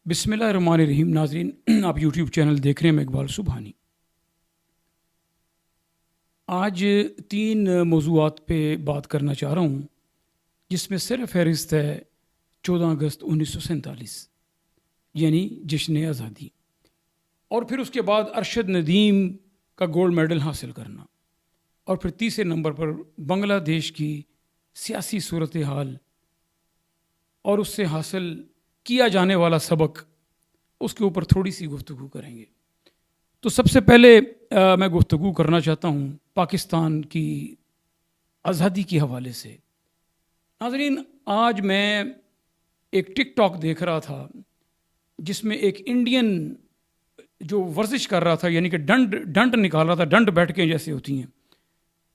بسم اللہ الرحمن الرحیم. ناظرین، آپ یوٹیوب چینل دیکھ رہے ہیں. میں اقبال سبحانی. آج 3 موضوعات پہ بات کرنا چاہ رہا ہوں، جس میں سر فہرست ہے 14 اگست 1947 یعنی جشن آزادی، اور پھر اس کے بعد ارشد ندیم کا گولڈ میڈل حاصل کرنا، اور پھر تیسرے نمبر پر بنگلہ دیش کی سیاسی صورتحال اور اس سے حاصل کیا جانے والا سبق، اس کے اوپر تھوڑی سی گفتگو کریں گے. تو سب سے پہلے میں گفتگو کرنا چاہتا ہوں پاکستان کی آزادی کے حوالے سے. ناظرین، آج میں ایک ٹک ٹاک دیکھ رہا تھا جس میں ایک انڈین جو ورزش کر رہا تھا، یعنی کہ ڈنٹ نکال رہا تھا، ڈنٹ بیٹھ کے جیسے ہوتی ہیں،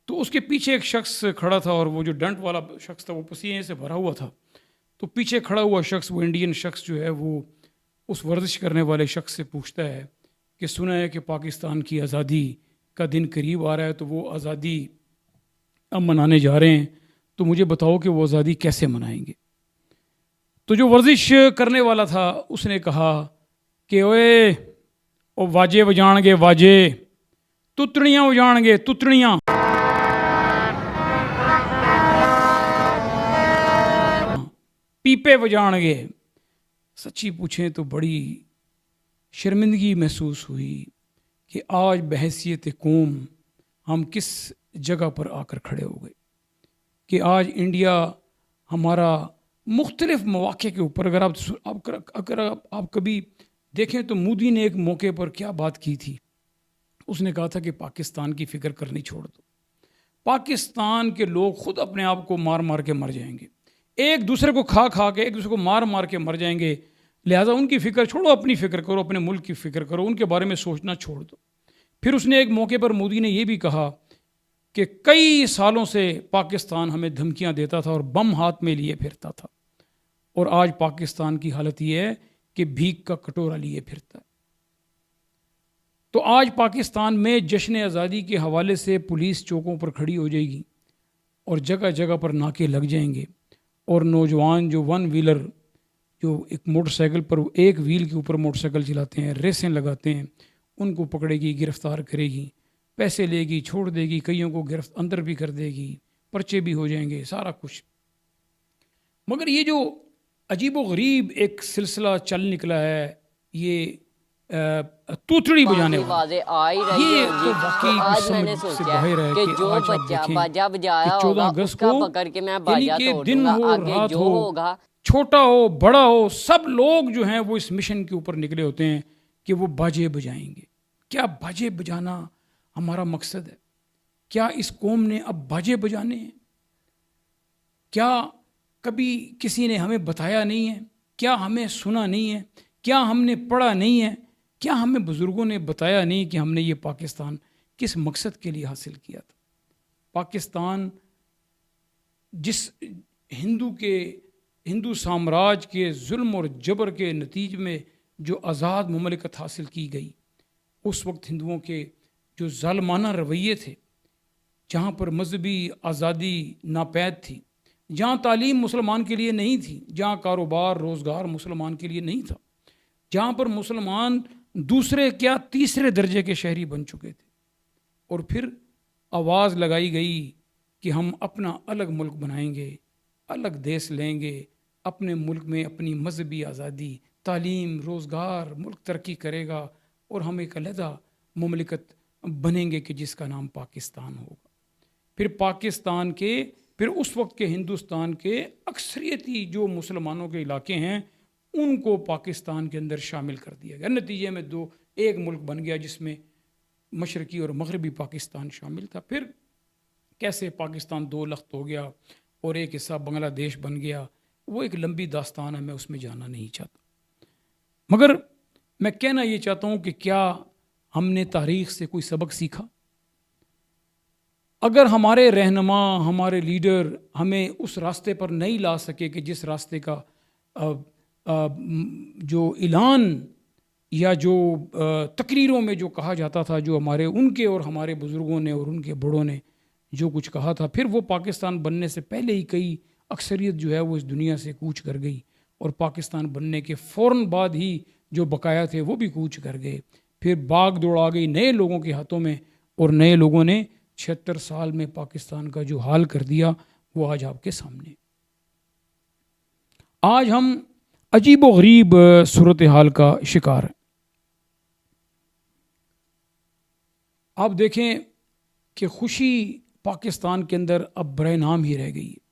تو اس کے پیچھے ایک شخص کھڑا تھا، اور وہ جو ڈنٹ والا شخص تھا وہ پسینے سے بھرا ہوا تھا. تو پیچھے کھڑا ہوا شخص، وہ انڈین شخص جو ہے، وہ اس ورزش کرنے والے شخص سے پوچھتا ہے کہ سنا ہے کہ پاکستان کی آزادی کا دن قریب آ رہا ہے، تو وہ آزادی اب منانے جا رہے ہیں، تو مجھے بتاؤ کہ وہ آزادی کیسے منائیں گے. تو جو ورزش کرنے والا تھا اس نے کہا کہ اوے او واجے بجان گے واجے، تتڑیاں بجان گے تتڑیاں. پیپے بجان گے. سچی پوچھیں تو بڑی شرمندگی محسوس ہوئی کہ آج بحیثیت قوم ہم کس جگہ پر آ کر کھڑے ہو گئے کہ آج انڈیا ہمارا مختلف مواقع کے اوپر، اگر آپ کبھی دیکھیں تو مودی نے ایک موقع پر کیا بات کی تھی. اس نے کہا تھا کہ پاکستان کی فکر کرنی چھوڑ دو، پاکستان کے لوگ خود اپنے آپ کو مار مار کے مر جائیں گے، ایک دوسرے کو کھا کھا کے، ایک دوسرے کو مار مار کے مر جائیں گے، لہٰذا ان کی فکر چھوڑو، اپنی فکر کرو، اپنے ملک کی فکر کرو، ان کے بارے میں سوچنا چھوڑ دو. پھر اس نے ایک موقع پر مودی نے یہ بھی کہا کہ کئی سالوں سے پاکستان ہمیں دھمکیاں دیتا تھا اور بم ہاتھ میں لیے پھرتا تھا، اور آج پاکستان کی حالت یہ ہے کہ بھیک کا کٹورا لیے پھرتا ہے. تو آج پاکستان میں جشن آزادی کے حوالے سے پولیس چوکوں پر کھڑی ہو جائے گی اور جگہ جگہ پر ناکے لگ جائیں گے، اور نوجوان جو ون ویلر، جو ایک موٹر سائیکل پر ایک ویل کے اوپر موٹر سائیکل چلاتے ہیں، ریسیں لگاتے ہیں، ان کو پکڑے گی، گرفتار کرے گی، پیسے لے گی، چھوڑ دے گی، کئیوں کو اندر بھی کر دے گی، پرچے بھی ہو جائیں گے، سارا کچھ. مگر یہ جو عجیب و غریب ایک سلسلہ چل نکلا ہے، یہ توتڑی بجانے والا، یہ تو واقعی کچھ سمجھ سے باہر ہے کہ آج آپ دیکھیں کہ 14 اگست کو، یعنی کہ دن ہو رات ہو، چھوٹا ہو بڑا ہو، سب لوگ جو ہیں وہ اس مشن کے اوپر نکلے ہوتے ہیں کہ وہ باجے بجائیں گے. کیا باجے بجانا ہمارا مقصد ہے؟ کیا اس قوم نے اب باجے بجانے ہیں؟ کیا کبھی کسی نے ہمیں بتایا نہیں ہے؟ کیا ہمیں سنا نہیں ہے؟ کیا ہم نے پڑھا نہیں ہے؟ کیا ہمیں بزرگوں نے بتایا نہیں کہ ہم نے یہ پاکستان کس مقصد کے لیے حاصل کیا تھا؟ پاکستان جس ہندو سامراج کے ظلم اور جبر کے نتیجے میں جو آزاد مملکت حاصل کی گئی، اس وقت ہندوؤں کے جو ظالمانہ رویے تھے، جہاں پر مذہبی آزادی ناپید تھی، جہاں تعلیم مسلمان کے لیے نہیں تھی، جہاں کاروبار روزگار مسلمان کے لیے نہیں تھا، جہاں پر مسلمان دوسرے کیا تیسرے درجے کے شہری بن چکے تھے، اور پھر آواز لگائی گئی کہ ہم اپنا الگ ملک بنائیں گے، الگ دیس لیں گے، اپنے ملک میں اپنی مذہبی آزادی، تعلیم، روزگار، ملک ترقی کرے گا، اور ہم ایک علیحدہ مملکت بنیں گے کہ جس کا نام پاکستان ہوگا. پھر اس وقت کے ہندوستان کے اکثریتی جو مسلمانوں کے علاقے ہیں ان کو پاکستان کے اندر شامل کر دیا گیا. نتیجے میں ایک ملک بن گیا جس میں مشرقی اور مغربی پاکستان شامل تھا. پھر کیسے پاکستان 2 لخت ہو گیا اور ایک حصہ بنگلہ دیش بن گیا، وہ ایک لمبی داستان ہے، میں اس میں جانا نہیں چاہتا. مگر میں کہنا یہ چاہتا ہوں کہ کیا ہم نے تاریخ سے کوئی سبق سیکھا؟ اگر ہمارے رہنما، ہمارے لیڈر ہمیں اس راستے پر نہیں لا سکے کہ جس راستے کا جو اعلان یا جو تقریروں میں جو کہا جاتا تھا، جو ان کے اور ہمارے بزرگوں نے اور ان کے بڑوں نے جو کچھ کہا تھا، پھر وہ پاکستان بننے سے پہلے ہی کئی اکثریت جو ہے وہ اس دنیا سے کوچ کر گئی، اور پاکستان بننے کے فوراً بعد ہی جو بقایا تھے وہ بھی کوچ کر گئے. پھر باغ دوڑ آ گئی نئے لوگوں کے ہاتھوں میں، اور نئے لوگوں نے 76 سال میں پاکستان کا جو حال کر دیا وہ آج آپ کے سامنے. آج ہم عجیب و غریب صورتحال کا شکار ہیں. آپ دیکھیں کہ خوشی پاکستان کے اندر اب برائے نام ہی رہ گئی ہے.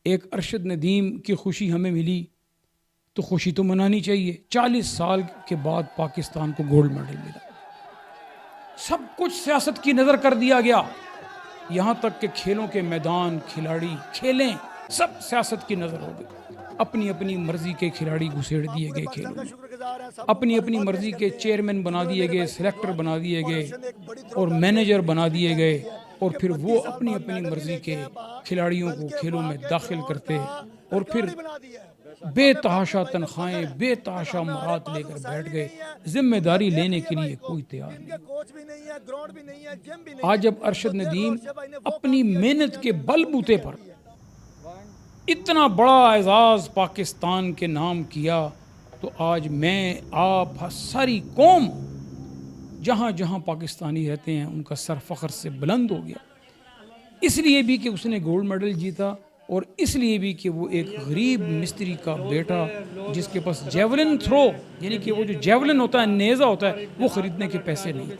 ایک ارشد ندیم کی خوشی ہمیں ملی تو خوشی تو منانی چاہیے. 40 سال کے بعد پاکستان کو گولڈ میڈل ملا. سب کچھ سیاست کی نظر کر دیا گیا، یہاں تک کہ کھیلوں کے میدان، کھلاڑی کھیلیں، سب سیاست کی نظر ہو گئی. اپنی اپنی مرضی کے کھلاڑی گھسیڑ دیے گئے کھیلوں میں، اپنی اپنی مرضی کے چیئرمین بنا دیے گئے، سلیکٹر بنا دیے گئے اور مینیجر بنا دیے گئے، اور پھر وہ اپنی اپنی مرضی کے کھلاڑیوں کو کھیلوں میں داخل کرتے اور پھر بے تحاشا تنخواہیں، بے تحاشا مراد لے کر بیٹھ گئے. ذمہ داری لینے کے لیے کوئی تیار نہیں. آج جب ارشد ندیم اپنی محنت کے بل بوتے پر اتنا بڑا اعزاز پاکستان کے نام کیا، تو آج میں، آپ، ساری قوم، جہاں جہاں پاکستانی رہتے ہیں، ان کا سر فخر سے بلند ہو گیا. اس لیے بھی کہ اس نے گولڈ میڈل جیتا، اور اس لیے بھی کہ وہ ایک غریب مستری کا بیٹا جس کے پاس جیولن تھرو، یعنی کہ وہ جو جیولن ہوتا ہے، نیزہ ہوتا ہے، وہ خریدنے کے پیسے نہیں تھے.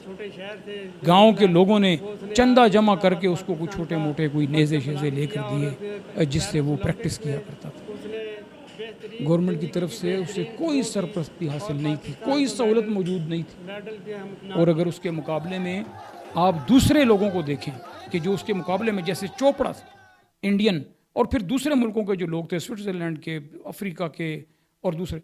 گاؤں کے لوگوں نے چندہ جمع کر کے اس کو کوئی چھوٹے موٹے کوئی نیزے شیزے لے کر دیے جس سے وہ پریکٹس کیا کرتا تھا. گورنمنٹ کی طرف سے اسے کوئی سرپرستی حاصل نہیں تھی، کوئی سہولت موجود نہیں تھی. اور اگر اس کے مقابلے میں آپ دوسرے لوگوں کو دیکھیں کہ جو اس کے مقابلے میں، جیسے چوپڑا انڈین، اور پھر دوسرے ملکوں کے جو لوگ تھے، سوئٹزرلینڈ کے، افریقہ کے اور دوسرے،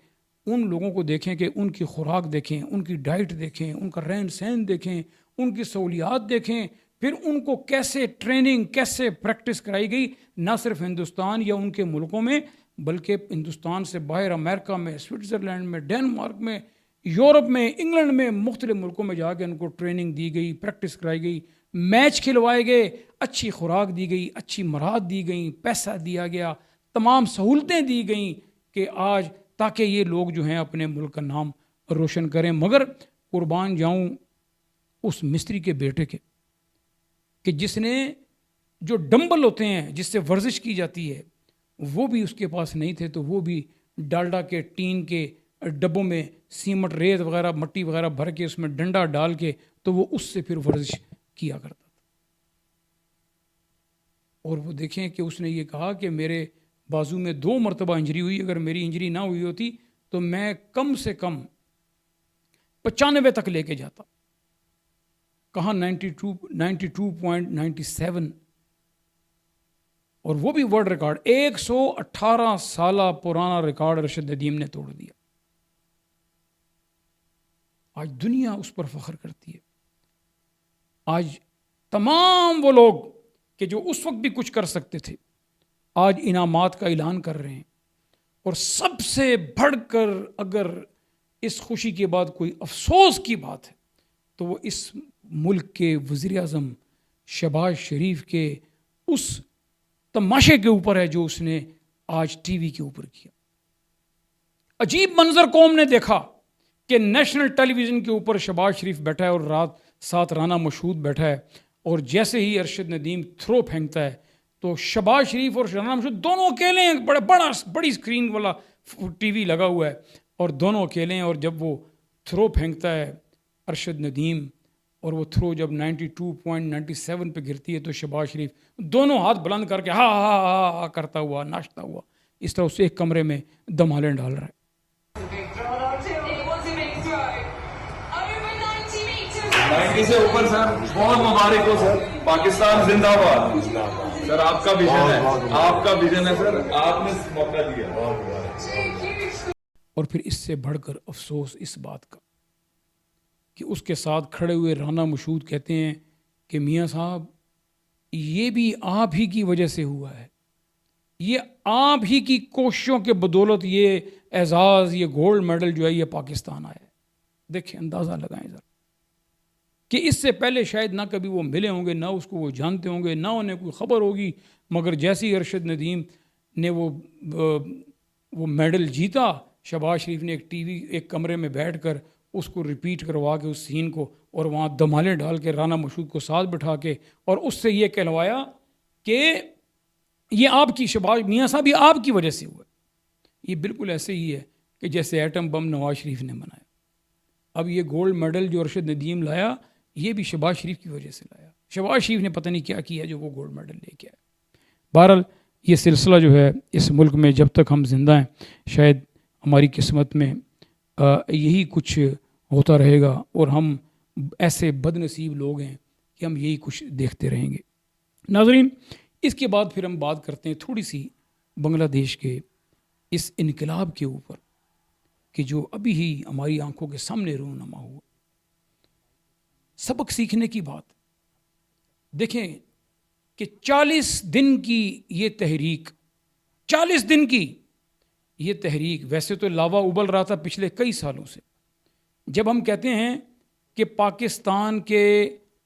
ان لوگوں کو دیکھیں کہ ان کی خوراک دیکھیں، ان کی ڈائٹ دیکھیں، ان کا رہن سہن دیکھیں، ان کی سہولیات دیکھیں، پھر ان کو کیسے ٹریننگ، کیسے پریکٹس کرائی گئی، نہ صرف ہندوستان یا ان کے ملکوں میں بلکہ ہندوستان سے باہر امریکہ میں، سوئٹزرلینڈ میں، ڈینمارک میں، یورپ میں، انگلینڈ میں، مختلف ملکوں میں جا کے ان کو ٹریننگ دی گئی، پریکٹس کرائی گئی، میچ کھلوائے گئے، اچھی خوراک دی گئی، اچھی مراد دی گئیں، پیسہ دیا گیا، تمام سہولتیں دی گئیں کہ آج تاکہ یہ لوگ جو ہیں اپنے ملک کا نام روشن کریں. مگر قربان جاؤں اس مستری کے بیٹے کے کہ جس نے جو ڈمبل ہوتے ہیں جس سے ورزش کی جاتی ہے وہ بھی اس کے پاس نہیں تھے، تو وہ بھی ڈالڈا کے ٹین کے ڈبوں میں سیمٹ، ریت وغیرہ، مٹی وغیرہ بھر کے اس میں ڈنڈا ڈال کے تو وہ اس سے پھر ورزش کیا کرتا تھا. اور وہ دیکھیں کہ اس نے یہ کہا کہ میرے بازو میں 2 مرتبہ انجری ہوئی، اگر میری انجری نہ ہوئی ہوتی تو میں کم سے کم 95 تک لے کے جاتا. کہاں 92.97، اور وہ بھی ورلڈ ریکارڈ، 118 سالہ پرانا ریکارڈ ارشد ندیم نے توڑ دیا. آج دنیا اس پر فخر کرتی ہے. آج تمام وہ لوگ کہ جو اس وقت بھی کچھ کر سکتے تھے آج انعامات کا اعلان کر رہے ہیں. اور سب سے بڑھ کر اگر اس خوشی کے بعد کوئی افسوس کی بات ہے تو وہ اس ملک کے وزیر اعظم شہباز شریف کے اس تماشے کے اوپر ہے جو اس نے آج ٹی وی کے اوپر کیا. عجیب منظر قوم نے دیکھا کہ نیشنل ٹیلی ویژن کے اوپر شہباز شریف بیٹھا ہے اور ساتھ رانا مشہود بیٹھا ہے، اور جیسے ہی ارشد ندیم تھرو پھینکتا ہے تو شہباز شریف اور رانا مشہود دونوں اکیلے ہیں. بڑی اسکرین والا ٹی وی لگا ہوا ہے اور دونوں اکیلے ہیں. اور جب وہ تھرو پھینکتا ہے ارشد ندیم اور وہ تھرو جب 92.97 پہ گرتی ہے تو شہباز شریف دونوں ہاتھ بلند کر کے ہا ہا ہا ہا کرتا ہوا ناچتا ہوا اس طرح اسے ایک کمرے میں دمالیں ڈال رہا ہے. 90 سے اوپر سر، بہت مبارک ہو سر. پاکستان زندہ باد سر. آپ کا ویژن ہے، آپ کا ویژن ہے سر، آپ نے موقع دیا. اور پھر اس سے بڑھ کر افسوس اس بات کا کہ اس کے ساتھ کھڑے ہوئے رانا مشہود کہتے ہیں کہ میاں صاحب یہ بھی آپ ہی کی وجہ سے ہوا ہے، یہ آپ ہی کی کوششوں کے بدولت یہ اعزاز، یہ گولڈ میڈل جو ہے یہ پاکستان آیا ہے. دیکھیں، اندازہ لگائیں ذرا کہ اس سے پہلے شاید نہ کبھی وہ ملے ہوں گے، نہ اس کو وہ جانتے ہوں گے، نہ انہیں کوئی خبر ہوگی. مگر جیسی ارشد ندیم نے وہ وہ میڈل جیتا، شہباز شریف نے ایک کمرے میں بیٹھ کر اس کو ریپیٹ کروا کے اس سین کو، اور وہاں دمالے ڈال کے رانا مشہود کو ساتھ بٹھا کے، اور اس سے یہ کہلوایا کہ یہ آپ کی، شہباز میاں صاحب یہ آپ کی وجہ سے ہوا ہے۔ یہ بالکل ایسے ہی ہے کہ جیسے ایٹم بم نواز شریف نے بنایا۔ اب یہ گولڈ میڈل جو ارشد ندیم لایا، یہ بھی شہباز شریف کی وجہ سے لایا۔ شہباز شریف نے پتہ نہیں کیا کیا جو وہ گولڈ میڈل لے کے آیا۔ بہرحال یہ سلسلہ جو ہے اس ملک میں جب تک ہم زندہ ہیں، شاید ہماری قسمت میں یہی کچھ ہوتا رہے گا، اور ہم ایسے بد نصیب لوگ ہیں کہ ہم یہی کچھ دیکھتے رہیں گے۔ ناظرین، اس کے بعد پھر ہم بات کرتے ہیں تھوڑی سی بنگلہ دیش کے اس انقلاب کے اوپر کہ جو ابھی ہی ہماری آنکھوں کے سامنے رونما ہوا۔ سبق سیکھنے کی بات، دیکھیں کہ 40 دن کی یہ تحریک، 40 دن کی یہ تحریک، ویسے تو لاوا ابل رہا تھا پچھلے کئی سالوں سے۔ جب ہم کہتے ہیں کہ پاکستان کے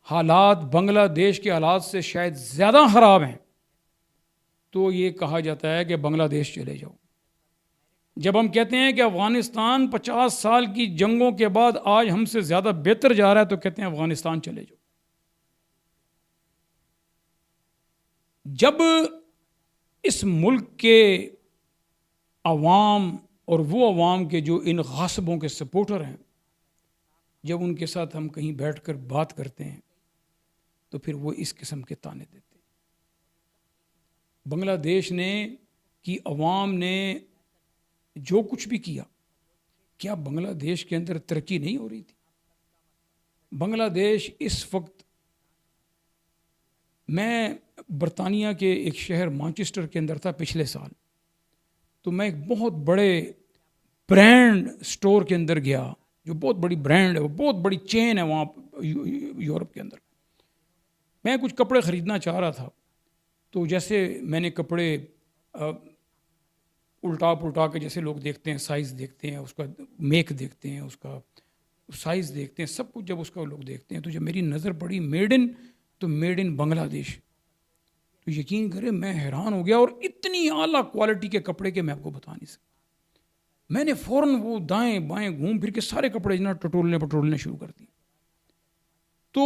حالات بنگلہ دیش کے حالات سے شاید زیادہ خراب ہیں، تو یہ کہا جاتا ہے کہ بنگلہ دیش چلے جاؤ۔ جب ہم کہتے ہیں کہ افغانستان 50 سال کی جنگوں کے بعد آج ہم سے زیادہ بہتر جا رہا ہے، تو کہتے ہیں افغانستان چلے جاؤ۔ جب اس ملک کے عوام اور وہ عوام کے جو ان غاصبوں کے سپورٹر ہیں، جب ان کے ساتھ ہم کہیں بیٹھ کر بات کرتے ہیں تو پھر وہ اس قسم کے تانے دیتے ہیں۔ بنگلہ دیش نے کی عوام نے جو کچھ بھی کیا، کیا بنگلہ دیش کے اندر ترقی نہیں ہو رہی تھی؟ بنگلہ دیش اس وقت، میں برطانیہ کے ایک شہر مانچسٹر کے اندر تھا پچھلے سال، تو میں ایک بہت بڑے برانڈ سٹور کے اندر گیا، جو بہت بڑی برانڈ ہے، وہ بہت بڑی چین ہے وہاں یورپ کے اندر۔ میں کچھ کپڑے خریدنا چاہ رہا تھا، تو جیسے میں نے کپڑے الٹا کے، جیسے لوگ دیکھتے ہیں، سائز دیکھتے ہیں، اس کا میک دیکھتے ہیں، اس کا سائز دیکھتے ہیں، سب کچھ جب اس کا لوگ دیکھتے ہیں، تو جب میری نظر پڑی میڈ ان بنگلہ دیش، تو یقین کریں میں حیران ہو گیا، اور اتنی اعلیٰ کوالٹی کے کپڑے کے میں آپ کو بتا نہیں سکتا۔ میں نے فوراً وہ دائیں بائیں گھوم پھر کے سارے کپڑے ٹٹولنے شروع کر دیے۔ تو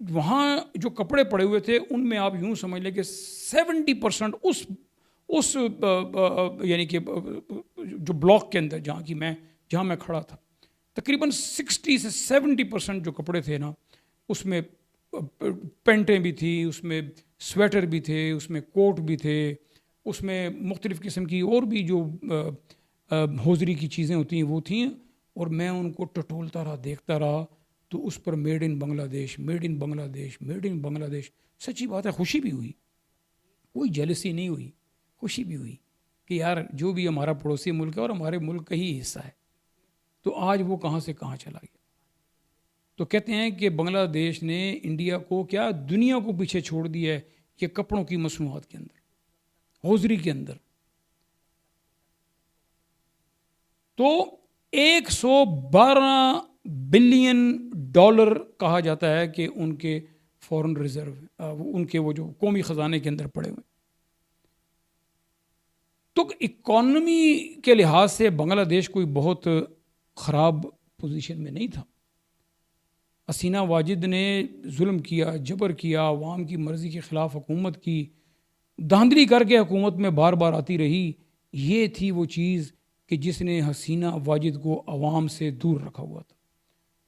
وہاں جو کپڑے پڑے ہوئے تھے ان میں آپ یوں سمجھ لیں کہ 70% اس یعنی کہ جو بلاک کے اندر جہاں میں کھڑا تھا، تقریباً 60 سے 70% جو کپڑے تھے نا، اس میں پینٹیں بھی تھیں، اس میں سویٹر بھی تھے، اس میں کوٹ بھی تھے، اس میں مختلف قسم کی اور بھی جو ہوزری کی چیزیں ہوتی ہیں وہ تھیں، اور میں ان کو ٹٹولتا رہا، دیکھتا رہا، تو اس پر میڈ ان بنگلہ دیش، میڈ ان بنگلہ دیش، میڈ ان بنگلہ دیش۔ سچی بات ہے، خوشی بھی ہوئی، کوئی جیلسی نہیں ہوئی، خوشی بھی ہوئی کہ یار جو بھی ہمارا پڑوسی ملک ہے اور ہمارے ملک کا ہی حصہ ہے، تو آج وہ کہاں سے کہاں چلا گیا۔ تو کہتے ہیں کہ بنگلہ دیش نے انڈیا کو کیا، دنیا کو پیچھے چھوڑ دیا ہے یہ کپڑوں کی مصنوعات کے اندر، ہوزری کے اندر۔ تو $112 بلین کہا جاتا ہے کہ ان کے فورن ریزرو، ان کے وہ جو قومی خزانے کے اندر پڑے ہوئے۔ تو اکانومی کے لحاظ سے بنگلہ دیش کوئی بہت خراب پوزیشن میں نہیں تھا۔ حسینہ واجد نے ظلم کیا، جبر کیا، عوام کی مرضی کے خلاف حکومت کی، دھاندلی کر کے حکومت میں بار بار آتی رہی۔ یہ تھی وہ چیز کہ جس نے حسینہ واجد کو عوام سے دور رکھا ہوا تھا،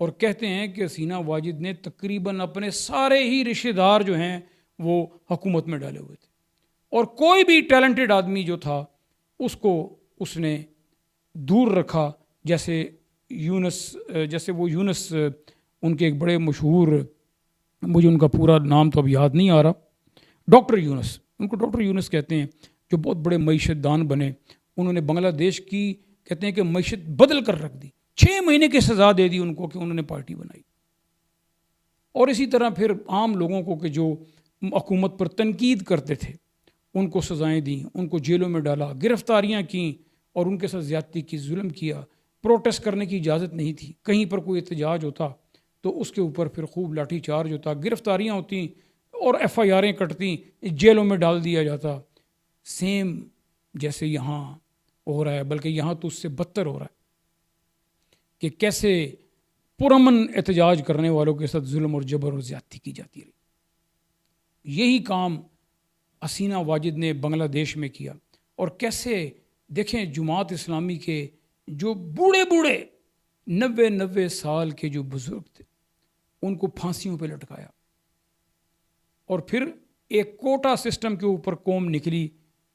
اور کہتے ہیں کہ حسینہ واجد نے تقریباً اپنے سارے ہی رشتہ دار جو ہیں وہ حکومت میں ڈالے ہوئے تھے، اور کوئی بھی ٹیلنٹڈ آدمی جو تھا اس کو اس نے دور رکھا، جیسے وہ یونس ان کے ایک بڑے مشہور، مجھے ان کا پورا نام تو اب یاد نہیں آ رہا، ڈاکٹر یونس، ان کو ڈاکٹر یونس کہتے ہیں، جو بہت بڑے معیشت دان بنے۔ انہوں نے بنگلہ دیش کی کہتے ہیں کہ معیشت بدل کر رکھ دی، 6 مہینے کی سزا دے دی ان کو کہ انہوں نے پارٹی بنائی۔ اور اسی طرح پھر عام لوگوں کو کہ جو حکومت پر تنقید کرتے تھے ان کو سزائیں دیں، ان کو جیلوں میں ڈالا، گرفتاریاں کیں، اور ان کے ساتھ زیادتی کی، ظلم کیا۔ پروٹیسٹ کرنے کی اجازت نہیں تھی، کہیں پر کوئی احتجاج ہوتا تو اس کے اوپر پھر خوب لاٹھی چارج ہوتا، گرفتاریاں ہوتی اور FIRیں کٹتی، جیلوں میں ڈال دیا جاتا۔ سیم جیسے یہاں ہو رہا ہے، بلکہ یہاں تو اس سے بدتر ہو رہا ہے کہ کیسے پرامن احتجاج کرنے والوں کے ساتھ ظلم اور جبر اور زیادتی کی جاتی رہی۔ یہی کام حسینہ واجد نے بنگلہ دیش میں کیا، اور کیسے دیکھیں جماعت اسلامی کے جو بوڑھے 90 سال کے جو بزرگ تھے ان کو پھانسیوں پہ لٹکایا، اور پھر ایک کوٹا سسٹم کے اوپر قوم نکلی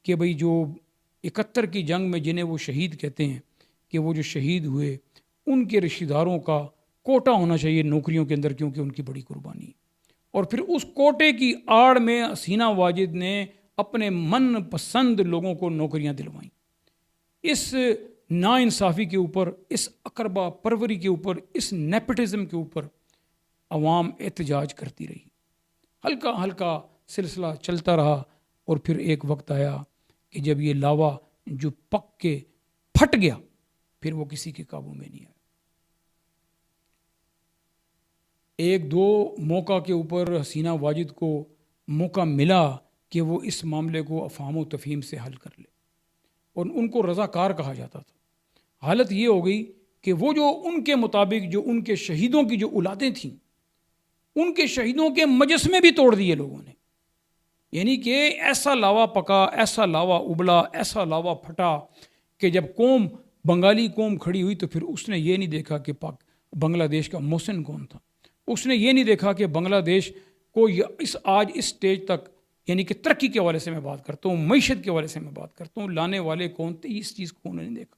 کہ بھئی جو 71 کی جنگ میں جنہیں وہ شہید کہتے ہیں کہ وہ جو شہید ہوئے ان کے رشتہ داروں کا کوٹا ہونا چاہیے نوکریوں کے اندر، کیونکہ ان کی بڑی قربانی۔ اور پھر اس کوٹے کی آڑ میں حسینہ واجد نے اپنے من پسند لوگوں کو نوکریاں دلوائیں۔ اس ناانصافی کے اوپر، اس اقربا پروری کے اوپر، اس نیپٹزم کے اوپر عوام احتجاج کرتی رہی، ہلکا ہلکا سلسلہ چلتا رہا، اور پھر ایک وقت آیا کہ جب یہ لاوا جو پک کے پھٹ گیا، پھر وہ کسی کے قابو میں نہیں آیا۔ ایک دو موقع کے اوپر حسینہ واجد کو موقع ملا کہ وہ اس معاملے کو افہام و تفہیم سے حل کر لے، اور ان کو رضاکار کہا جاتا تھا۔ حالت یہ ہو گئی کہ وہ جو ان کے مطابق جو ان کے شہیدوں کی جو اولادیں تھیں، ان کے شہیدوں کے مجسمے بھی توڑ دیے لوگوں نے، یعنی کہ ایسا لاوا پکا، ایسا لاوا ابلا، ایسا لاوا پھٹا کہ جب بنگالی قوم کھڑی ہوئی تو پھر اس نے یہ نہیں دیکھا کہ بنگلہ دیش کا محسن کون تھا، اس نے یہ نہیں دیکھا کہ بنگلہ دیش کو آج اس سٹیج تک، یعنی کہ ترقی کے حوالے سے میں بات کرتا ہوں، معیشت کے حوالے سے میں بات کرتا ہوں، لانے والے کون تھے، اس چیز کو انہوں نے دیکھا۔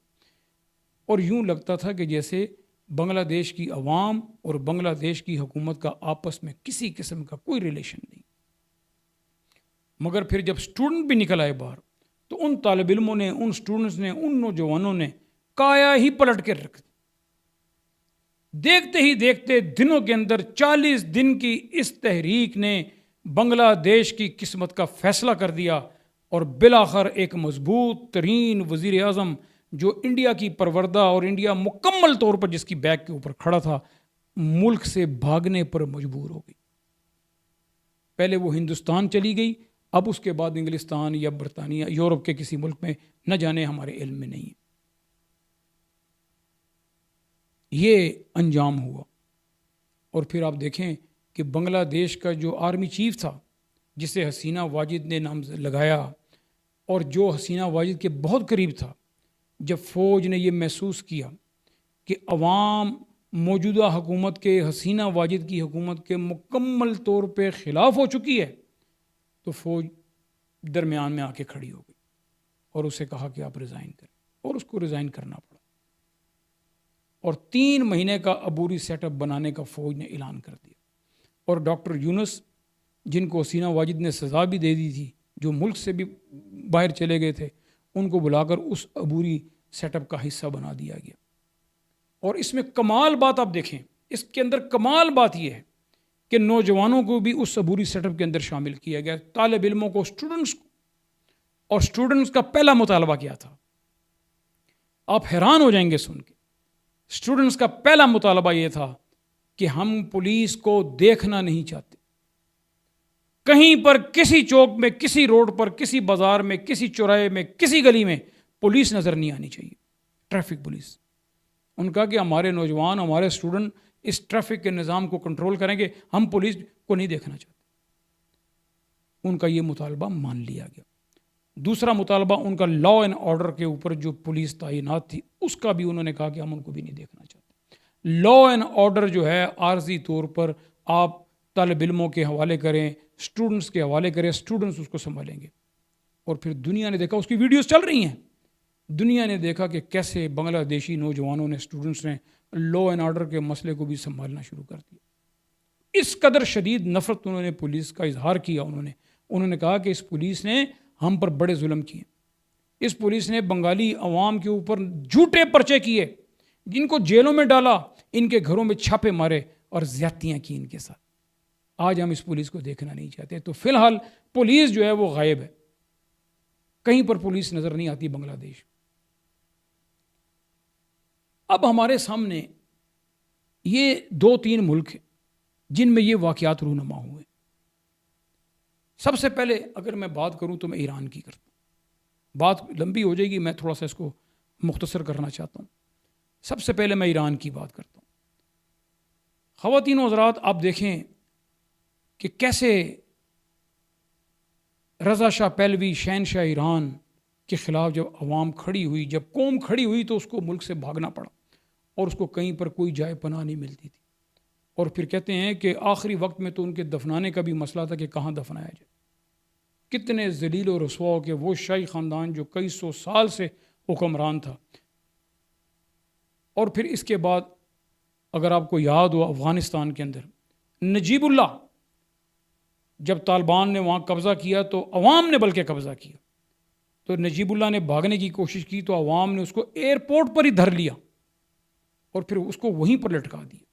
اور یوں لگتا تھا کہ جیسے بنگلہ دیش کی عوام اور بنگلہ دیش کی حکومت کا آپس میں کسی قسم کا کوئی ریلیشن نہیں۔ مگر پھر جب اسٹوڈنٹ بھی نکل آئے باہر، تو ان طالب علموں نے، ان اسٹوڈنٹس نے، ان نوجوانوں نے کایا ہی پلٹ کر رکھ دی۔ دیکھتے ہی دیکھتے دنوں کے اندر 40 دن کی اس تحریک نے بنگلہ دیش کی قسمت کا فیصلہ کر دیا، اور بالآخر ایک مضبوط ترین وزیر اعظم جو انڈیا کی پروردہ اور انڈیا مکمل طور پر جس کی بیک کے اوپر کھڑا تھا، ملک سے بھاگنے پر مجبور ہو گئی۔ پہلے وہ ہندوستان چلی گئی، اب اس کے بعد انگلستان یا برطانیہ، یورپ کے کسی ملک میں، نہ جانے، ہمارے علم میں نہیں ہے۔ یہ انجام ہوا۔ اور پھر آپ دیکھیں کہ بنگلہ دیش کا جو آرمی چیف تھا، جسے حسینہ واجد نے نام لگایا، اور جو حسینہ واجد کے بہت قریب تھا، جب فوج نے یہ محسوس کیا کہ عوام موجودہ حکومت کے، حسینہ واجد کی حکومت کے مکمل طور پہ خلاف ہو چکی ہے، تو فوج درمیان میں آ کے کھڑی ہو گئی اور اسے کہا کہ آپ ریزائن کریں، اور اس کو ریزائن کرنا پڑا، اور 3 مہینے کا عبوری سیٹ اپ بنانے کا فوج نے اعلان کر دیا۔ اور ڈاکٹر یونس، جن کو حسینہ واجد نے سزا بھی دے دی تھی، جو ملک سے بھی باہر چلے گئے تھے، ان کو بلا کر اس عبوری سیٹ اپ کا حصہ بنا دیا گیا۔ اور اس میں کمال بات آپ دیکھیں، اس کے اندر کمال بات یہ ہے کہ نوجوانوں کو بھی اس عبوری سیٹ اپ کے اندر شامل کیا گیا، طالب علموں کو، اسٹوڈنٹس کو۔ اور اسٹوڈنٹس کا پہلا مطالبہ کیا تھا؟ آپ حیران ہو جائیں گے سن کے۔ اسٹوڈنٹس کا پہلا مطالبہ یہ تھا کہ ہم پولیس کو دیکھنا نہیں چاہتے، کہیں پر، کسی چوک میں، کسی روڈ پر، کسی بازار میں، کسی چوراہے میں، کسی گلی میں پولیس نظر نہیں آنی چاہیے، ٹریفک پولیس۔ ان کا کہ ہمارے نوجوان، ہمارے اسٹوڈنٹ اس ٹریفک کے نظام کو کنٹرول کریں گے، ہم پولیس کو نہیں دیکھنا چاہتے۔ ان کا یہ مطالبہ مان لیا گیا۔ دوسرا مطالبہ ان کا لا اینڈ آرڈر کے اوپر جو پولیس تعینات تھی، اس کا بھی انہوں نے کہا کہ ہم ان کو بھی نہیں دیکھنا چاہتے۔ لا اینڈ آرڈر جو ہے عارضی طور پر آپ طالب علموں کے حوالے کریں، اسٹوڈنٹس کے حوالے کریں، اسٹوڈنٹس اس کو سنبھالیں گے۔ اور پھر دنیا نے دیکھا، اس کی ویڈیوز چل رہی ہیں، دنیا نے دیکھا کہ کیسے بنگلہ دیشی نوجوانوں نے، اسٹوڈنٹس نے لا اینڈ آرڈر کے مسئلے کو بھی سنبھالنا شروع کر دیا۔ اس قدر شدید نفرت انہوں نے پولیس کا اظہار کیا، انہوں نے کہا کہ اس پولیس نے ہم پر بڑے ظلم کیے، اس پولیس نے بنگالی عوام کے اوپر جھوٹے پرچے کیے، جن کو جیلوں میں ڈالا، ان کے گھروں میں چھاپے مارے اور زیادتیاں کی ان کے ساتھ۔ آج ہم اس پولیس کو دیکھنا نہیں چاہتے۔ تو فی الحال پولیس جو ہے وہ غائب ہے، کہیں پر پولیس نظر نہیں آتی بنگلہ دیش۔ اب ہمارے سامنے یہ 2-3 ملک ہیں جن میں یہ واقعات رونما ہوئے۔ سب سے پہلے اگر میں بات کروں تو میں ایران کی کرتا ہوں، بات لمبی ہو جائے گی، میں تھوڑا سا اس کو مختصر کرنا چاہتا ہوں. سب سے پہلے میں ایران کی بات کرتا ہوں. خواتین و حضرات، آپ دیکھیں کہ کیسے رضا شاہ پہلوی شہنشاہ ایران کے خلاف جب عوام کھڑی ہوئی، جب قوم کھڑی ہوئی، تو اس کو ملک سے بھاگنا پڑا اور اس کو کہیں پر کوئی جائے پناہ نہیں ملتی تھی. اور پھر کہتے ہیں کہ آخری وقت میں تو ان کے دفنانے کا بھی مسئلہ تھا کہ کہاں دفنایا جائے. کتنے ذلیل و رسوا ہو کہ وہ شاہی خاندان جو کئی سو سال سے حکمران تھا. اور پھر اس کے بعد اگر آپ کو یاد ہو، افغانستان کے اندر نجیب اللہ، جب طالبان نے وہاں قبضہ کیا تو عوام نے بلکہ قبضہ کیا، تو نجیب اللہ نے بھاگنے کی کوشش کی تو عوام نے اس کو ایئرپورٹ پر ہی دھر لیا اور پھر اس کو وہیں پر لٹکا دیا.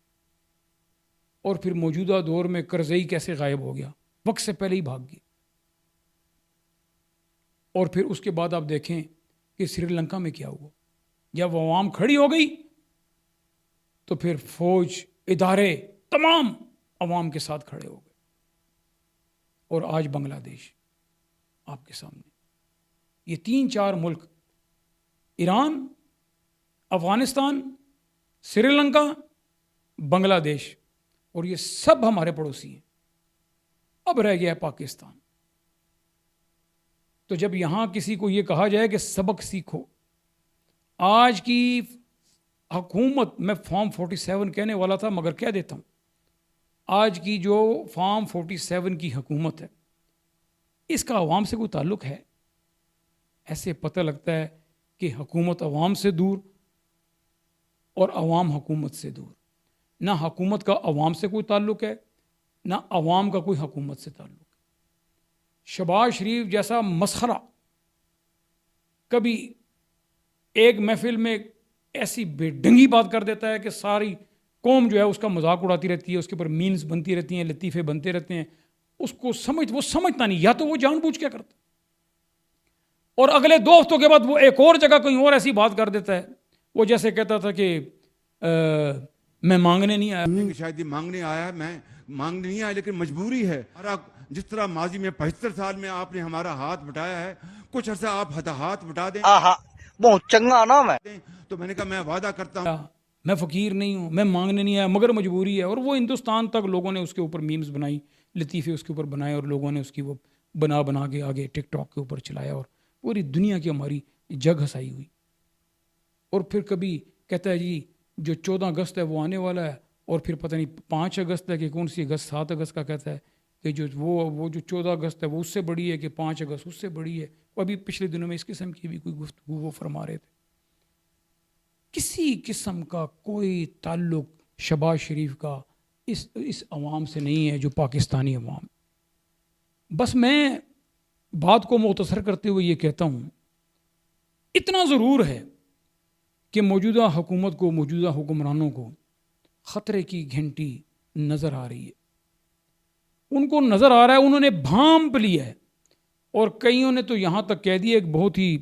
اور پھر موجودہ دور میں کرزئی کیسے غائب ہو گیا، وقت سے پہلے ہی بھاگ گیا. اور پھر اس کے بعد آپ دیکھیں کہ سری لنکا میں کیا ہوا. جب عوام کھڑی ہو گئی تو پھر فوج، ادارے تمام عوام کے ساتھ کھڑے ہو گئے. اور آج بنگلہ دیش آپ کے سامنے. یہ 3-4 ملک، ایران، افغانستان، سری لنکا، بنگلہ دیش، اور یہ سب ہمارے پڑوسی ہیں. اب رہ گیا ہے پاکستان. تو جب یہاں کسی کو یہ کہا جائے کہ سبق سیکھو، آج کی حکومت، میں فارم 47 کہنے والا تھا مگر کہہ دیتا ہوں، آج کی جو فارم 47 کی حکومت ہے، اس کا عوام سے کوئی تعلق ہے؟ ایسے پتہ لگتا ہے کہ حکومت عوام سے دور اور عوام حکومت سے دور. نہ حکومت کا عوام سے کوئی تعلق ہے، نہ عوام کا کوئی حکومت سے تعلق ہے. شہباز شریف جیسا مسخرہ کبھی ایک محفل میں ایسی بے ڈنگی بات کر دیتا ہے کہ ساری قوم جو ہے اس کا مذاق اڑاتی رہتی ہے، اس کے اوپر مینز بنتی رہتی ہیں، لطیفے بنتے رہتے ہیں. اس کو وہ سمجھتا نہیں، یا تو وہ جان بوجھ کے کرتا، اور اگلے 2 ہفتوں کے بعد وہ ایک اور جگہ کہیں اور ایسی بات کر دیتا ہے. وہ جیسے کہتا تھا کہ میں مانگنے نہیں آیا. شاید یہ مانگنے آیا، میں مانگنے نہیں آیا لیکن مجبوری ہے. جس طرح ماضی میں 75 سال میں آپ نے ہمارا ہاتھ بٹایا ہے، کچھ عرصہ آپ ہاتھ بٹا دیں. بہت چنگا نام ہے. تو میں نے کہا میں وعدہ کرتا ہوں، میں فقیر نہیں ہوں، میں مانگنے نہیں آیا مگر مجبوری ہے. اور وہ ہندوستان تک لوگوں نے اس کے اوپر میمز بنائی، لطیفے اس کے اوپر بنائے، اور لوگوں نے اس کی وہ بنا کے آگے ٹک ٹاک کے اوپر چلایا، اور پوری دنیا کی ہماری جگ ہنسائی ہوئی. اور پھر کبھی کہتا ہے جی جو 14 اگست ہے وہ آنے والا ہے، اور پھر پتہ نہیں 5 اگست ہے کہ کون سی اگست، 7 اگست کا کہتا ہے کہ جو 14 اگست ہے وہ اس سے بڑی ہے، کہ 5 اگست اس سے بڑی ہے. اور ابھی پچھلے دنوں میں اس قسم کی بھی کوئی گفتگو وہ فرما رہے تھے. کسی قسم کا کوئی تعلق شہباز شریف کا اس عوام سے نہیں ہے جو پاکستانی عوام. بس میں بات کو مختصر کرتے ہوئے یہ کہتا ہوں، اتنا ضرور ہے کہ موجودہ حکومت کو، موجودہ حکمرانوں کو خطرے کی گھنٹی نظر آ رہی ہے. ان کو نظر آ رہا ہے، انہوں نے بھانپ لیا ہے. اور کئیوں نے تو یہاں تک کہہ دیا، ایک بہت ہی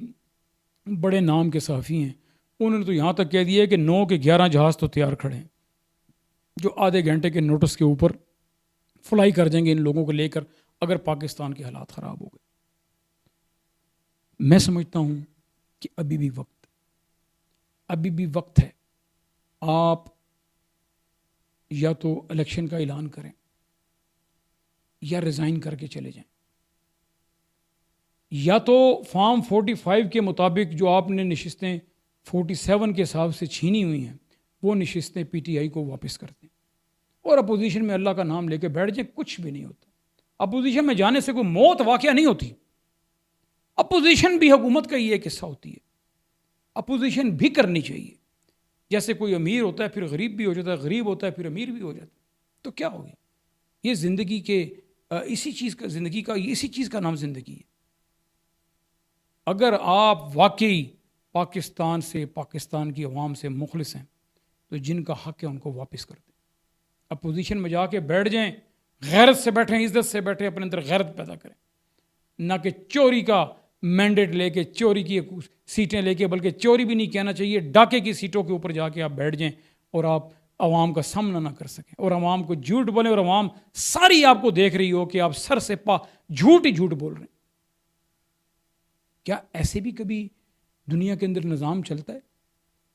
بڑے نام کے صحافی ہیں، انہوں نے تو یہاں تک کہہ دیا کہ 9 کے 11 جہاز تو تیار کھڑے ہیں جو آدھے گھنٹے کے نوٹس کے اوپر فلائی کر جائیں گے ان لوگوں کو لے کر اگر پاکستان کے حالات خراب ہو گئے. میں سمجھتا ہوں کہ ابھی بھی وقت ہے. آپ یا تو الیکشن کا اعلان کریں یا ریزائن کر کے چلے جائیں، یا تو فارم 45 کے مطابق جو آپ نے نشستیں 47 کے حساب سے چھینی ہوئی ہیں وہ نشستیں پی ٹی آئی کو واپس کر دیں اور اپوزیشن میں اللہ کا نام لے کے بیٹھ جائیں. کچھ بھی نہیں ہوتا. اپوزیشن میں جانے سے کوئی موت واقعہ نہیں ہوتی. اپوزیشن بھی حکومت کا ہی ایک حصہ ہوتی ہے. اپوزیشن بھی کرنی چاہیے. جیسے کوئی امیر ہوتا ہے پھر غریب بھی ہو جاتا ہے، غریب ہوتا ہے پھر امیر بھی ہو جاتا ہے. تو کیا ہو گیا؟ یہ زندگی کے اسی چیز کا نام زندگی ہے. اگر آپ واقعی پاکستان سے، پاکستان کی عوام سے مخلص ہیں تو جن کا حق ہے ان کو واپس کر دیں. اپوزیشن میں جا کے بیٹھ جائیں، غیرت سے بیٹھیں، عزت سے بیٹھیں، اپنے اندر غیرت پیدا کریں، نہ کہ چوری کا مینڈیٹ لے کے، چوری کی سیٹیں لے کے، بلکہ چوری بھی نہیں کہنا چاہیے، ڈاکے کی سیٹوں کے اوپر جا کے آپ بیٹھ جائیں اور آپ عوام کا سامنا نہ کر سکیں اور عوام کو جھوٹ بولیں اور عوام ساری آپ کو دیکھ رہی ہو کہ آپ سر سے پا جھوٹ ہی جھوٹ بول رہے ہیں. کیا ایسے بھی کبھی دنیا کے اندر نظام چلتا ہے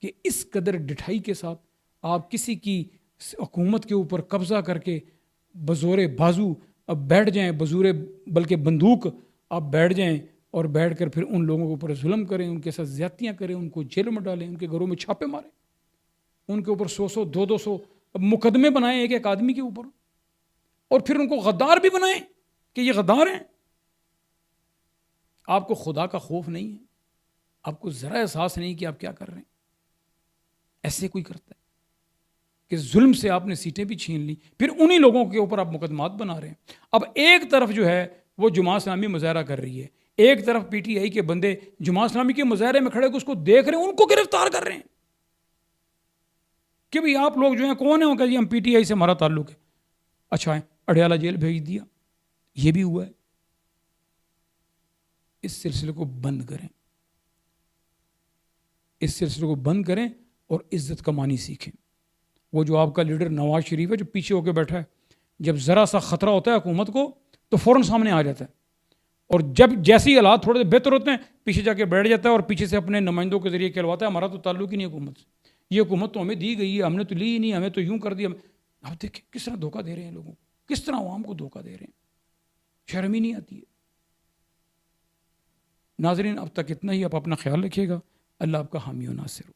کہ اس قدر ڈٹھائی کے ساتھ آپ کسی کی حکومت کے اوپر قبضہ کر کے بزور بازو اب بیٹھ جائیں، بلکہ بندوق آپ بیٹھ جائیں اور بیٹھ کر پھر ان لوگوں کے اوپر ظلم کریں، ان کے ساتھ زیادتیاں کریں، ان کو جیل میں ڈالیں، ان کے گھروں میں چھاپے ماریں، ان کے اوپر 100 200 مقدمے بنائیں ایک ایک آدمی کے اوپر، اور پھر ان کو غدار بھی بنائیں کہ یہ غدار ہیں۔ آپ کو خدا کا خوف نہیں ہے، آپ کو ذرا احساس نہیں کہ آپ کیا کر رہے ہیں۔ ایسے کوئی کرتا ہے کہ ظلم سے آپ نے سیٹیں بھی چھین لی، پھر انہی لوگوں کے اوپر آپ مقدمات بنا رہے ہیں۔ اب ایک طرف جو ہے وہ جماعت اسلامی مظاہرہ کر رہی ہے، ایک طرف پی ٹی آئی کے بندے جماعت اسلامی کے مظاہرے میں کھڑے کو اس کو دیکھ رہے ہیں، ان کو گرفتار کر رہے ہیں کہ بھئی آپ لوگ جو ہیں کون ہیں؟ کہ جی ہم پی ٹی آئی سے ہمارا تعلق ہے۔ اچھا ہے، اڈیالہ جیل بھیج دیا، یہ بھی ہوا ہے۔ اس سلسلے کو بند کریں، اس سلسلے کو بند کریں اور عزت کمانی سیکھیں۔ وہ جو آپ کا لیڈر نواز شریف ہے جو پیچھے ہو کے بیٹھا ہے، جب ذرا سا خطرہ ہوتا ہے حکومت کو تو فوراً سامنے آ جاتا ہے، اور جب جیسے ہی حالات تھوڑے بہتر ہوتے ہیں پیچھے جا کے بیٹھ جاتا ہے اور پیچھے سے اپنے نمائندوں کے ذریعے کہلواتا ہے ہمارا تو تعلق ہی نہیں حکومت سے، یہ حکومت تو ہمیں دی گئی ہے، ہم نے تو لی ہی نہیں، ہمیں تو یوں کر دیا۔ آپ دیکھیں کس طرح دھوکہ دے رہے ہیں لوگوں کو، کس طرح عوام کو دھوکہ دے رہے ہیں، شرم ہی نہیں آتی ہے۔ ناظرین اب تک اتنا ہی، آپ اپنا خیال رکھیے گا، اللہ آپ کا حامی و ناصر ہو۔